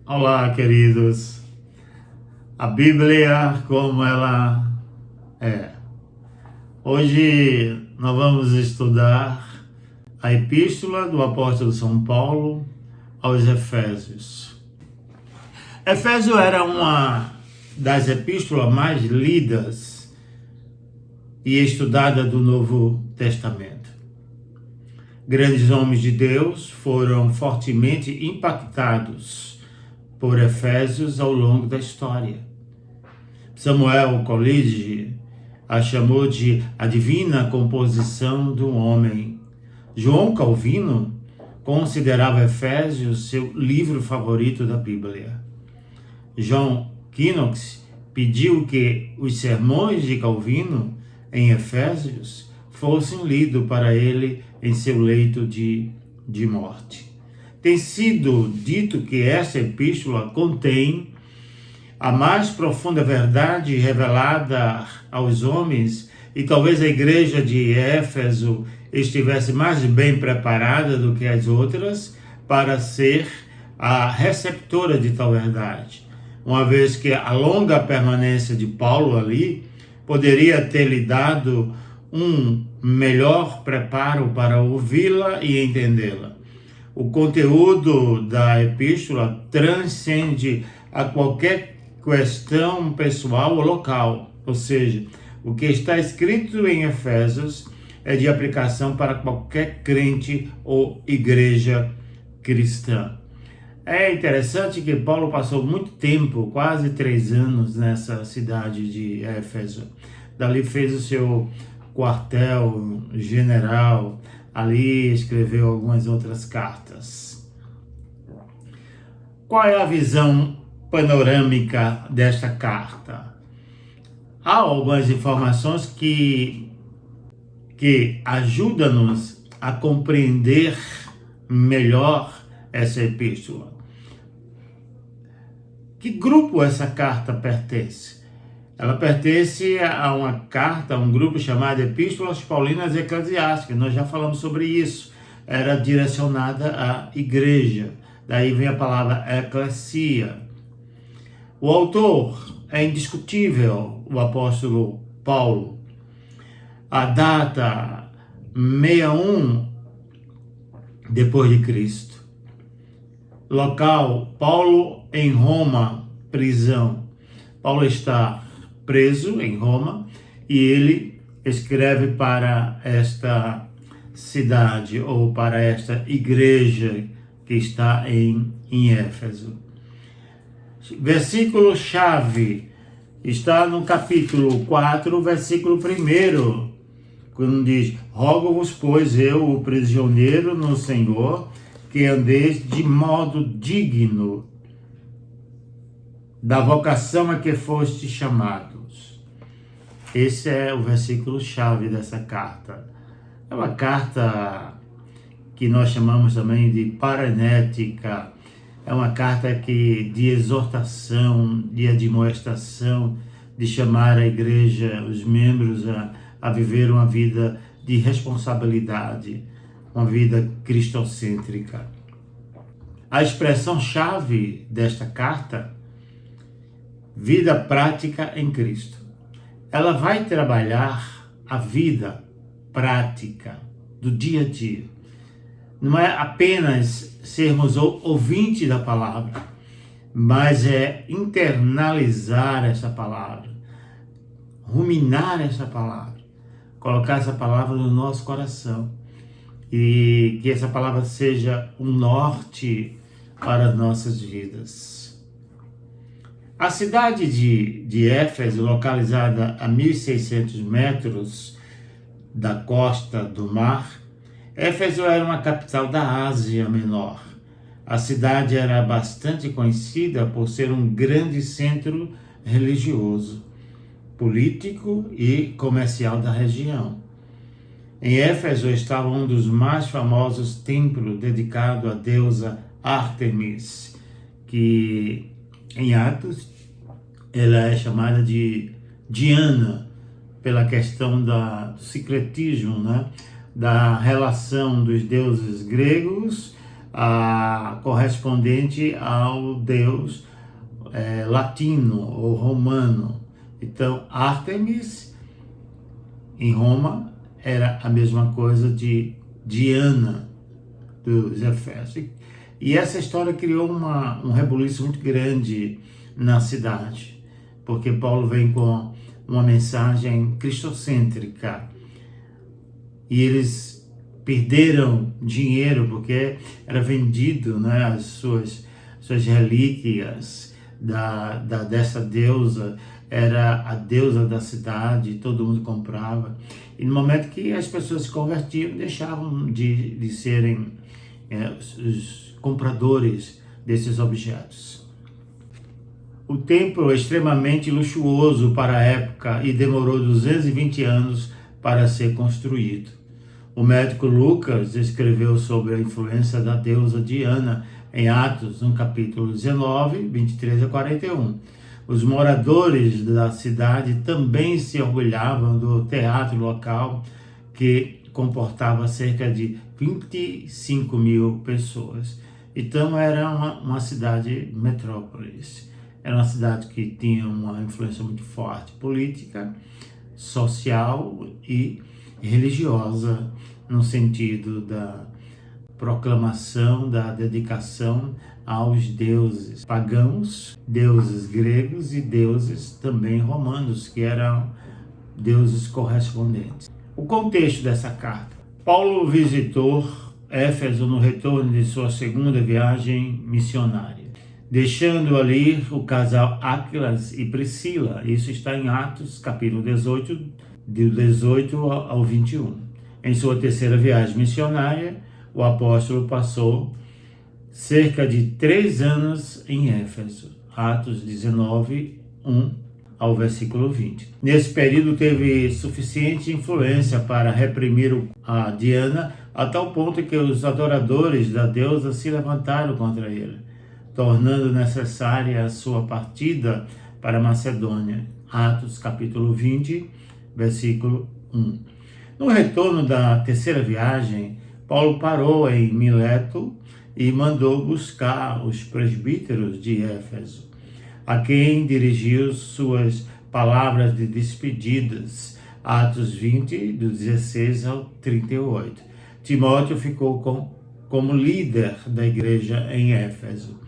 Olá, queridos. A Bíblia como ela é. Hoje nós vamos estudar a Epístola do Apóstolo São Paulo aos Efésios. Efésio era uma das epístolas mais lidas e estudadas do Novo Testamento. Grandes homens de Deus foram fortemente impactados por Efésios ao longo da história. Samuel Coleridge a chamou de a divina composição do homem. João Calvino considerava Efésios seu livro favorito da Bíblia. John Knox pediu que os sermões de Calvino em Efésios fossem lidos para ele em seu leito de morte. Tem sido dito que esta epístola contém a mais profunda verdade revelada aos homens, e talvez a igreja de Éfeso estivesse mais bem preparada do que as outras para ser a receptora de tal verdade, uma vez que a longa permanência de Paulo ali poderia ter lhe dado um melhor preparo para ouvi-la e entendê-la. O conteúdo da epístola transcende a qualquer questão pessoal ou local, ou seja, o que está escrito em Efésios é de aplicação para qualquer crente ou igreja cristã. É interessante que Paulo passou muito tempo, quase 3 anos, nessa cidade de Éfeso. Dali fez o seu quartel general, ali escreveu algumas outras cartas. Qual é a visão panorâmica desta carta? Há algumas informações que ajudam-nos a compreender melhor essa epístola. Que grupo essa carta pertence? Ela pertence a uma carta, a um grupo chamado Epístolas Paulinas Eclesiásticas. Nós já falamos sobre isso. Era direcionada à igreja. Daí vem a palavra eclesia. O autor é indiscutível, o apóstolo Paulo. A data 61 depois de Cristo. Local, Paulo em Roma, prisão. Paulo está preso em Roma e ele escreve para esta cidade ou para esta igreja que está em Éfeso. Versículo-chave está no capítulo 4, versículo 1, quando diz: rogo-vos, pois eu, o prisioneiro no Senhor, que andeis de modo digno da vocação a que fostes chamados. Esse é o versículo-chave dessa carta. É uma carta que nós chamamos também de paranética. É uma carta de exortação, de admoestação, de chamar a igreja, os membros, a viver uma vida de responsabilidade, uma vida cristocêntrica. A expressão-chave desta carta: vida prática em Cristo. Ela vai trabalhar a vida prática do dia a dia. Não é apenas sermos ouvintes da palavra, mas é internalizar essa palavra, ruminar essa palavra, colocar essa palavra no nosso coração e que essa palavra seja um norte para as nossas vidas. A cidade de Éfeso, localizada a 1.600 metros da costa do mar, Éfeso era uma capital da Ásia Menor. A cidade era bastante conhecida por ser um grande centro religioso, político e comercial da região. Em Éfeso estava um dos mais famosos templos dedicado à deusa Ártemis, que em Atos ela é chamada de Diana, pela questão do secretismo, né? Da relação dos deuses gregos correspondente ao deus latino ou romano. Então, Ártemis em Roma era a mesma coisa de Diana dos Efésios. E essa história criou um rebuliço muito grande na cidade, porque Paulo vem com uma mensagem cristocêntrica e eles perderam dinheiro porque era vendido, né, as suas relíquias dessa deusa, era a deusa da cidade, todo mundo comprava. E no momento que as pessoas se convertiam, deixavam de serem os compradores desses objetos. O templo é extremamente luxuoso para a época e demorou 220 anos para ser construído. O médico Lucas escreveu sobre a influência da deusa Diana em Atos, no capítulo 19, 23 a 41. Os moradores da cidade também se orgulhavam do teatro local, que comportava cerca de 25 mil pessoas. Então era uma cidade metrópolis. Era uma cidade que tinha uma influência muito forte política, social e religiosa, no sentido da proclamação, da dedicação aos deuses pagãos, deuses gregos e deuses também romanos, que eram deuses correspondentes. O contexto dessa carta. Paulo visitou Éfeso no retorno de sua segunda viagem missionária, deixando ali o casal Áquilas e Priscila. Isso está em Atos, capítulo 18, do 18 ao 21. Em sua terceira viagem missionária, o apóstolo passou cerca de 3 anos em Éfeso. Atos 19, 1 ao versículo 20. Nesse período teve suficiente influência para reprimir a Diana, a tal ponto que os adoradores da deusa se levantaram contra ele, tornando necessária a sua partida para Macedônia. Atos capítulo 20, versículo 1. No retorno da terceira viagem, Paulo parou em Mileto e mandou buscar os presbíteros de Éfeso, a quem dirigiu suas palavras de despedidas. Atos 20, do 16 ao 38. Timóteo ficou como líder da igreja em Éfeso.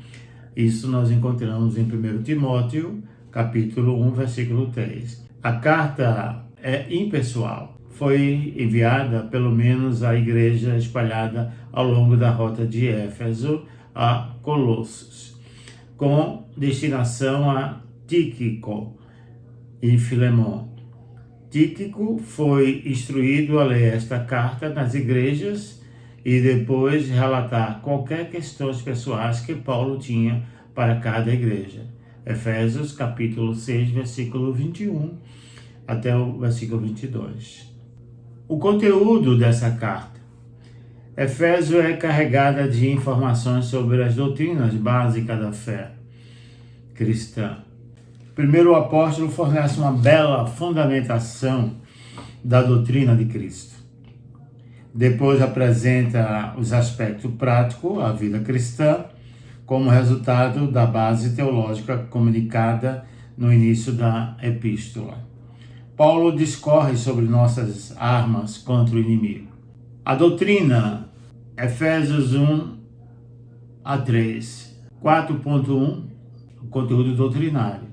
Isso nós encontramos em 1 Timóteo, capítulo 1, versículo 3. A carta é impessoal. Foi enviada pelo menos à igreja espalhada ao longo da rota de Éfeso a Colossos, com destinação a Tíquico e Filemon. Tíquico foi instruído a ler esta carta nas igrejas e depois relatar qualquer questões pessoais que Paulo tinha para cada igreja. Efésios capítulo 6, versículo 21 até o versículo 22. O conteúdo dessa carta. Éfeso é carregada de informações sobre as doutrinas básicas da fé cristã. Primeiro, o apóstolo fornece uma bela fundamentação da doutrina de Cristo. Depois apresenta os aspectos práticos, a vida cristã, como resultado da base teológica comunicada no início da epístola. Paulo discorre sobre nossas armas contra o inimigo. A doutrina, Efésios 1 a 3, 4.1, o conteúdo doutrinário.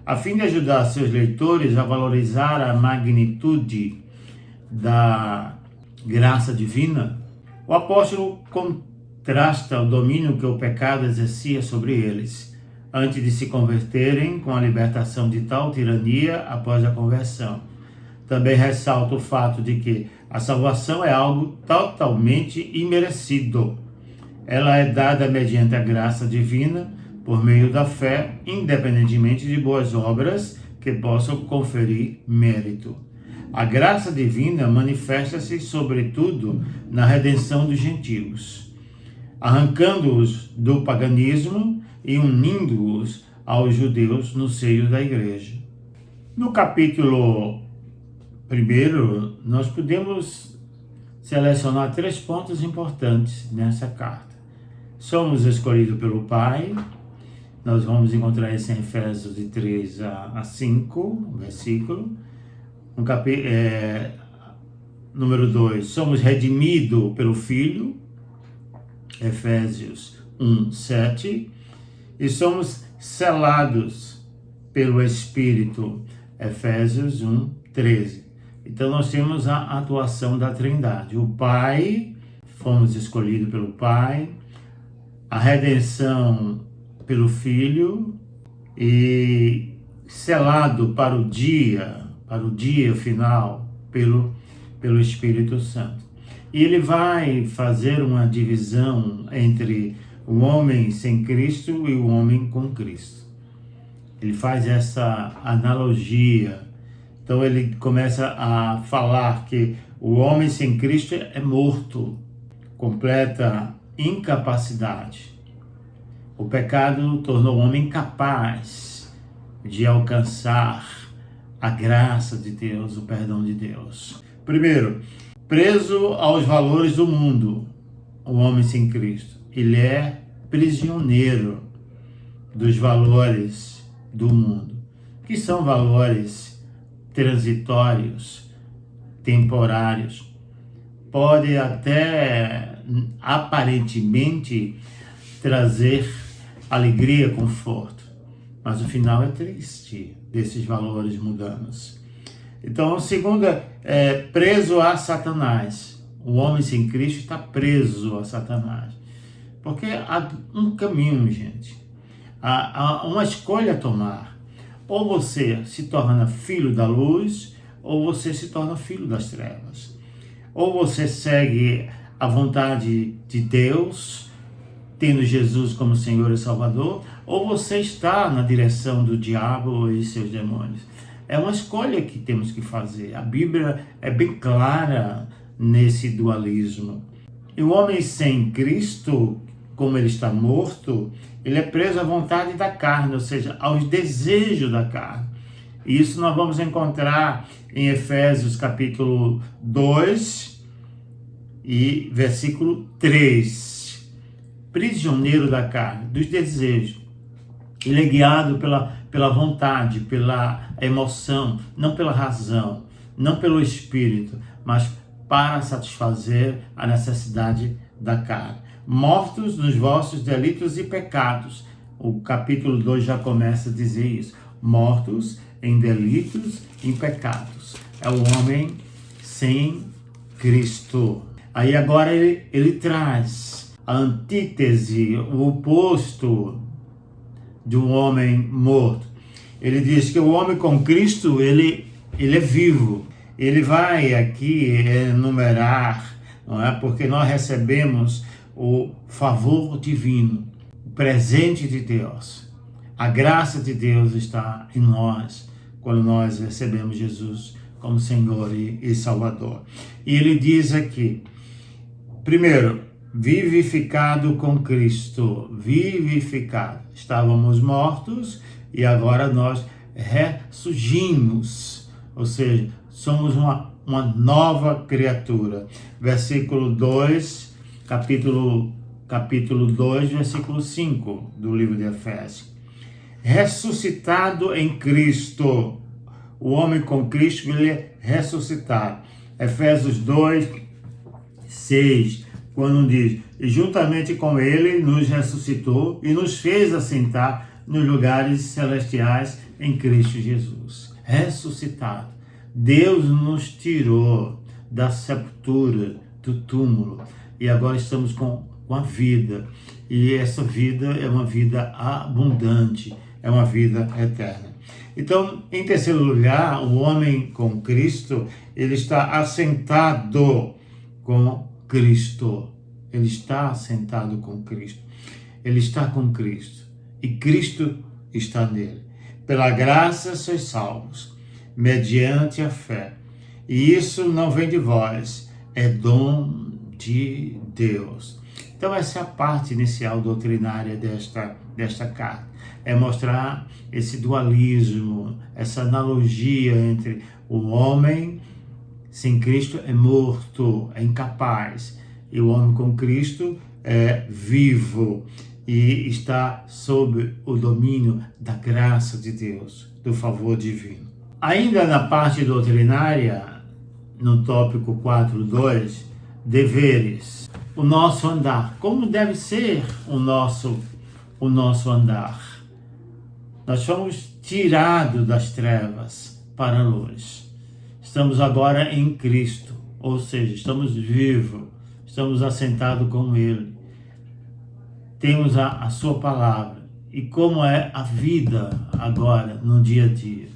A fim de ajudar seus leitores a valorizar a magnitude da graça divina, o apóstolo contrasta o domínio que o pecado exercia sobre eles, antes de se converterem, com a libertação de tal tirania após a conversão. Também ressalta o fato de que a salvação é algo totalmente imerecido. Ela é dada mediante a graça divina, por meio da fé, independentemente de boas obras que possam conferir mérito. A graça divina manifesta-se, sobretudo, na redenção dos gentios, arrancando-os do paganismo e unindo-os aos judeus no seio da igreja. No capítulo 1, nós podemos selecionar 3 pontos importantes nessa carta. somos escolhidos pelo Pai. Nós vamos encontrar isso em Efésios de 3 a 5, versículo. Número 2, somos redimidos pelo Filho, Efésios 1, 7. E somos selados pelo Espírito, Efésios 1, 13. Então nós temos a atuação da Trindade. O Pai, fomos escolhidos pelo Pai, a redenção pelo Filho e selado para o dia final pelo Espírito Santo. E ele vai fazer uma divisão entre o homem sem Cristo e o homem com Cristo. Ele faz essa analogia. Então ele começa a falar que o homem sem Cristo é morto, completa incapacidade. O pecado tornou o homem incapaz de alcançar a graça de Deus, o perdão de Deus. Primeiro, preso aos valores do mundo, o homem sem Cristo. Ele é prisioneiro dos valores do mundo, que são valores transitórios, temporários. Pode até aparentemente trazer alegria, conforto, mas o final é triste desses valores mundanos. Então, o segundo é preso a Satanás. O homem sem Cristo está preso a Satanás. Porque há um caminho, gente. Há uma escolha a tomar. Ou você se torna filho da luz, ou você se torna filho das trevas. Ou você segue a vontade de Deus, tendo Jesus como Senhor e Salvador, ou você está na direção do diabo e seus demônios. É uma escolha que temos que fazer. A Bíblia é bem clara nesse dualismo. E o homem sem Cristo, como ele está morto, ele é preso à vontade da carne, ou seja, aos desejos da carne. E isso nós vamos encontrar em Efésios capítulo 2 e versículo 3. Prisioneiro da carne, dos desejos. Ele é guiado pela vontade, pela emoção, não pela razão, não pelo espírito, mas para satisfazer a necessidade da carne. Mortos nos vossos delitos e pecados. O capítulo 2 já começa a dizer isso. Mortos em delitos e pecados. É o homem sem Cristo. Aí agora ele traz a antítese, o oposto de um homem morto. Ele diz que o homem com Cristo, ele é vivo. Ele vai aqui enumerar, não é? Porque nós recebemos o favor divino, o presente de Deus. A graça de Deus está em nós, quando nós recebemos Jesus como Senhor e Salvador. E ele diz aqui, primeiro, vivificado com Cristo, vivificado. Estávamos mortos e agora nós ressurgimos, ou seja, somos uma nova criatura. Versículo 2, capítulo 2, versículo 5 do livro de Efésios. Ressuscitado em Cristo. O homem com Cristo, ele é ressuscitado. Efésios 2, 6, quando diz, e juntamente com ele nos ressuscitou e nos fez assentar nos lugares celestiais em Cristo Jesus. Ressuscitado. Deus nos tirou da sepultura, do túmulo, e agora estamos com a vida. E essa vida é uma vida abundante, é uma vida eterna. Então, em terceiro lugar, o homem com Cristo, ele está assentado com Cristo. Ele está assentado com Cristo. Ele está com Cristo. E Cristo está nele. Pela graça sois salvos, mediante a fé. E isso não vem de vós, é dom de Deus. Então essa é a parte inicial doutrinária desta carta. É mostrar esse dualismo, essa analogia entre o homem sem Cristo é morto, é incapaz. E o homem com Cristo vivo e está sob o domínio da graça de Deus, do favor divino. Ainda na parte doutrinária, no tópico 4.2, deveres, o nosso andar, como deve ser o nosso andar. Nós fomos tirados das trevas para a luz. Estamos agora em Cristo, ou seja, estamos vivos, estamos assentados com Ele. Temos a sua palavra e como é a vida agora, no dia a dia.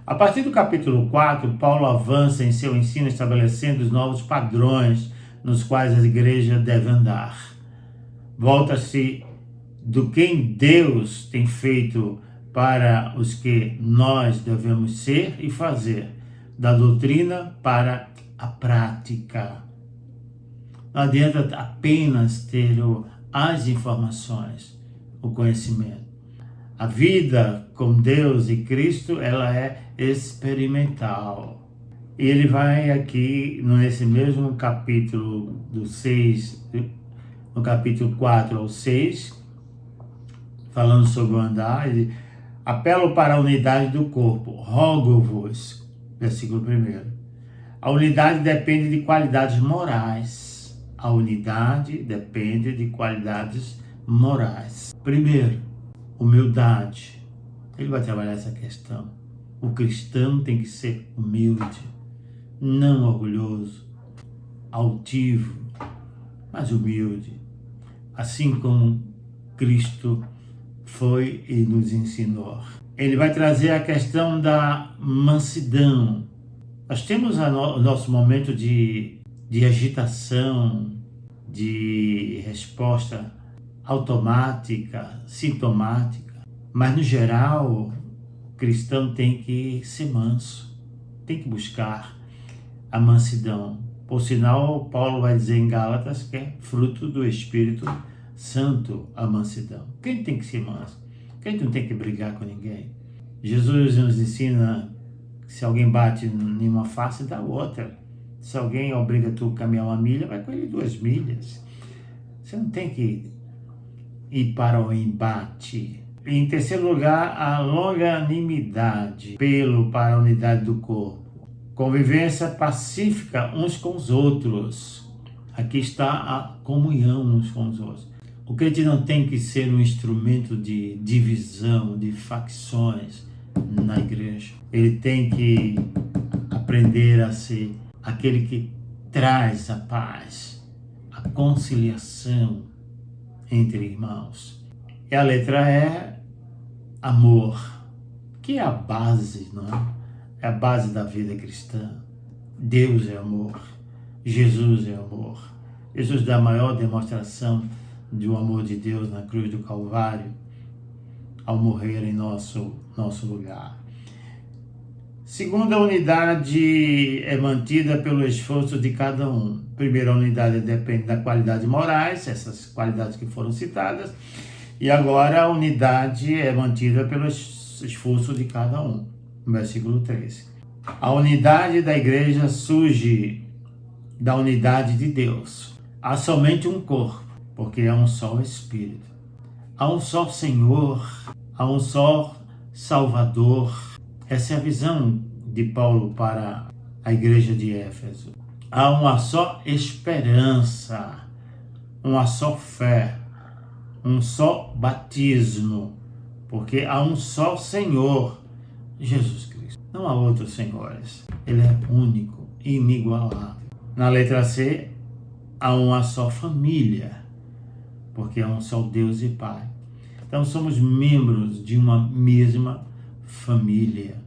A partir do capítulo 4, Paulo avança em seu ensino estabelecendo os novos padrões nos quais a igreja deve andar. Volta-se do quem Deus tem feito para os que nós devemos ser e fazer, da doutrina para a prática. Não adianta apenas ter as informações, o conhecimento. A vida com Deus e Cristo, ela é experimental. Ele vai aqui, nesse mesmo capítulo do 6, no capítulo 4 ao 6, falando sobre o andar, ele apelo para a unidade do corpo, rogo-vos, versículo 1. A unidade depende de qualidades morais. A unidade depende de qualidades morais. Primeiro, humildade. Ele vai trabalhar essa questão. O cristão tem que ser humilde, não orgulhoso, altivo, mas humilde. Assim como Cristo foi e nos ensinou. Ele vai trazer a questão da mansidão. Nós temos o nosso momento de agitação, de resposta automática, sintomática, mas no geral o cristão tem que ser manso, tem que buscar a mansidão. Por sinal, Paulo vai dizer em Gálatas que é fruto do Espírito Santo a mansidão. Quem tem que ser manso? Quem não tem que brigar com ninguém? Jesus nos ensina que se alguém bate em uma face, dá outra. Se alguém obriga tu a caminhar 1 milha, vai com ele 2 milhas. Você não tem que ir para o embate. Em terceiro lugar, a longanimidade, apelo para a unidade do corpo. Convivência pacífica uns com os outros. Aqui está a comunhão uns com os outros. O crente não tem que ser um instrumento de divisão, de facções na igreja. Ele tem que aprender a ser aquele que traz a paz, a conciliação entre irmãos. E a letra é amor, que é a base, não é? É a base da vida cristã. Deus é amor, Jesus é amor. Jesus dá a maior demonstração do amor de Deus na cruz do Calvário, ao morrer em nosso lugar. Segunda unidade é mantida pelo esforço de cada um. Primeira unidade depende da qualidade morais, essas qualidades que foram citadas. E agora a unidade é mantida pelo esforço de cada um. No versículo 13. A unidade da igreja surge da unidade de Deus. Há somente um corpo, porque há um só Espírito. Há um só Senhor, há um só Salvador. Essa é a visão de Paulo para a igreja de Éfeso. Há uma só esperança, uma só fé, um só batismo, porque há um só Senhor, Jesus Cristo. Não há outros senhores. Ele é único, inigualável. Na letra C, há uma só família, porque há um só Deus e Pai. Então somos membros de uma mesma família.